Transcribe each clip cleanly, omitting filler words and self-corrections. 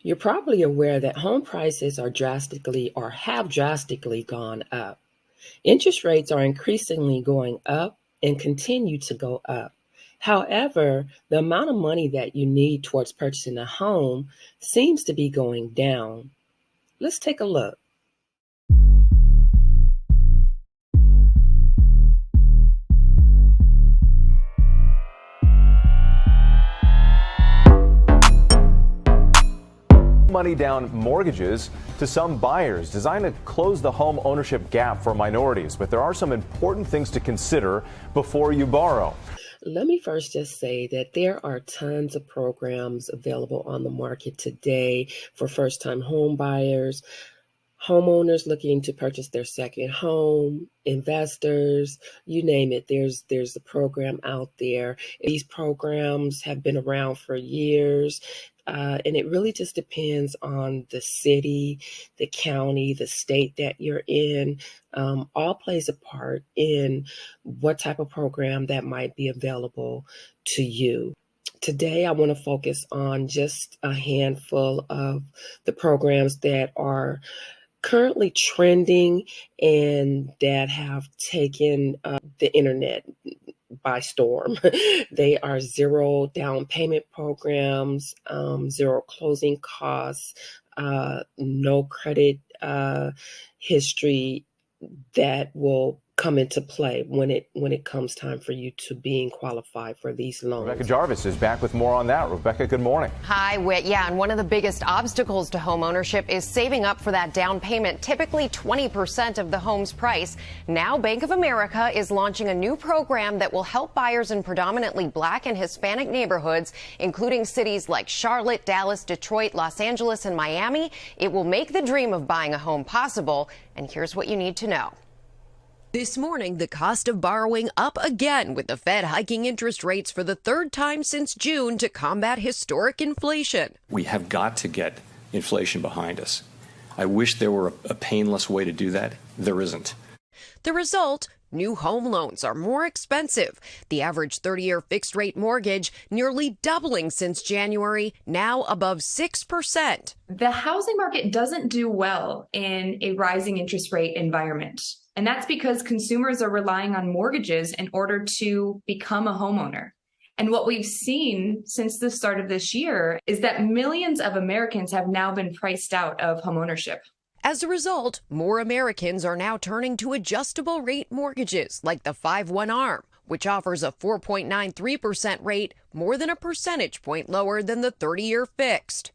You're probably aware that home prices are drastically or have drastically gone up. Interest rates are increasingly going up and continue to go up. However, the amount of money that you need towards purchasing a home seems to be going down. Let's take a look. Money down mortgages to some buyers, designed to close the home ownership gap for minorities. But there are some important things to consider before you borrow. Let me first just say that there are tons of programs available on the market today for first-time home buyers, homeowners looking to purchase their second home, investors, you name it. There's a program out there. These programs have been around for years. And it really just depends on the city, the county, the state that you're in. All plays a part in what type of program that might be available to you. Today, I want to focus on just a handful of the programs that are currently trending and that have taken the internet by storm. They are zero down payment programs, zero closing costs, no credit history that will come into play when it comes time for you to being qualified for these loans. Rebecca Jarvis is back with more on that. Rebecca, good morning. Hi, Whit. Yeah, and one of the biggest obstacles to home ownership is saving up for that down payment, typically 20% of the home's price. Now, Bank of America is launching a new program that will help buyers in predominantly Black and Hispanic neighborhoods, including cities like Charlotte, Dallas, Detroit, Los Angeles, and Miami. It will make the dream of buying a home possible. And here's what you need to know. This morning, the cost of borrowing up again, with the Fed hiking interest rates for the third time since June to combat historic inflation. We have got to get inflation behind us. I wish there were a painless way to do that. There isn't. The result? New home loans are more expensive. The average 30-year fixed-rate mortgage nearly doubling since January, now above 6%. The housing market doesn't do well in a rising interest rate environment. And that's because consumers are relying on mortgages in order to become a homeowner. And what we've seen since the start of this year is that millions of Americans have now been priced out of homeownership. As a result, more Americans are now turning to adjustable rate mortgages like the 5-1 ARM, which offers a 4.93% rate, more than a percentage point lower than the 30-year fixed.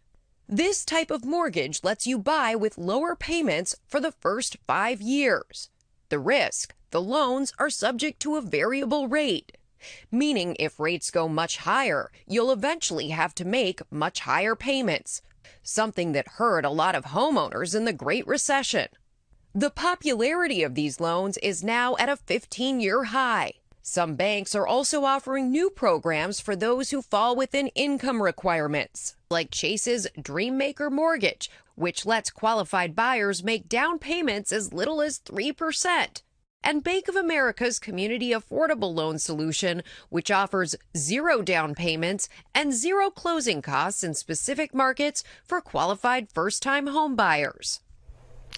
This type of mortgage lets you buy with lower payments for the first 5 years. The risk: the loans are subject to a variable rate, meaning if rates go much higher, you'll eventually have to make much higher payments, something that hurt a lot of homeowners in the Great Recession. The popularity of these loans is now at a 15-year high. Some banks are also offering new programs for those who fall within income requirements, like Chase's Dreammaker Mortgage, which lets qualified buyers make down payments as little as 3%. And Bank of America's Community Affordable Loan Solution, which offers zero down payments and zero closing costs in specific markets for qualified first-time home buyers.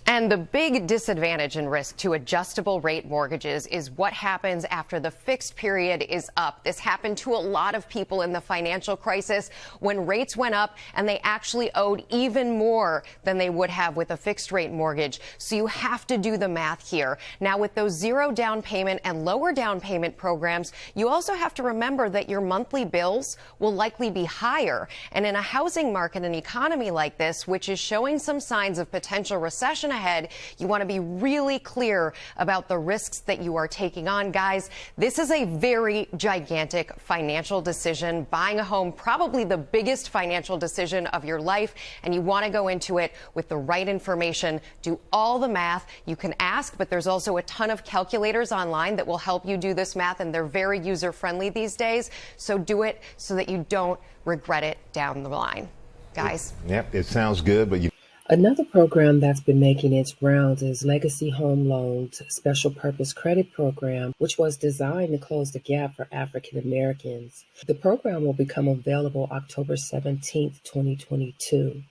And the big disadvantage and risk to adjustable rate mortgages is what happens after the fixed period is up. This happened to a lot of people in the financial crisis when rates went up and they actually owed even more than they would have with a fixed rate mortgage. So you have to do the math here. Now, with those zero down payment and lower down payment programs, you also have to remember that your monthly bills will likely be higher. And in a housing market and economy like this, which is showing some signs of potential recession ahead, you want to be really clear about the risks that you are taking on. Guys, this is a very gigantic financial decision. Buying a home, probably the biggest financial decision of your life, and you want to go into it with the right information. Do all the math. You can ask, but there's also a ton of calculators online that will help you do this math, and they're very user-friendly these days. So do it so that you don't regret it down the line. Guys. Yep, it sounds good, but you... Another program that's been making its rounds is Legacy Home Loans Special Purpose Credit Program, which was designed to close the gap for African Americans. The program will become available October 17th, 2022.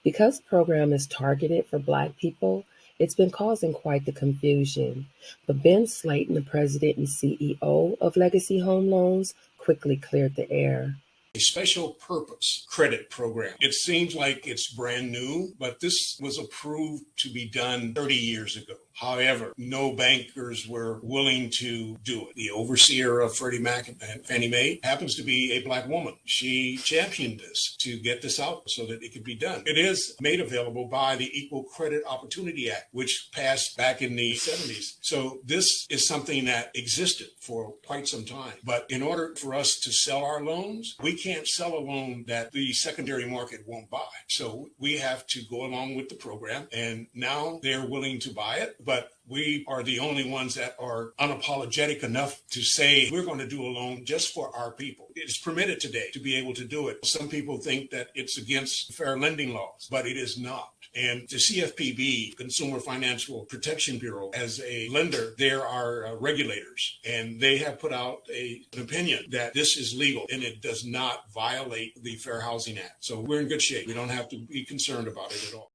Because the program is targeted for Black people, it's been causing quite the confusion. But Ben Slayton, the president and CEO of Legacy Home Loans, quickly cleared the air. A special purpose credit program. It seems like it's brand new, but this was approved to be done 30 years ago. However, no bankers were willing to do it. The overseer of Freddie Mac and Fannie Mae happens to be a Black woman. She championed this to get this out so that it could be done. It is made available by the Equal Credit Opportunity Act, which passed back in the 70s. So this is something that existed for quite some time. But in order for us to sell our loans, we can't sell a loan that the secondary market won't buy. So we have to go along with the program. And now they're willing to buy it. But we are the only ones that are unapologetic enough to say we're going to do a loan just for our people. It's permitted today to be able to do it. Some people think that it's against fair lending laws, but it is not. And the CFPB, Consumer Financial Protection Bureau, as a lender, there are regulators, and they have put out an opinion that this is legal and it does not violate the Fair Housing Act. So we're in good shape. We don't have to be concerned about it at all.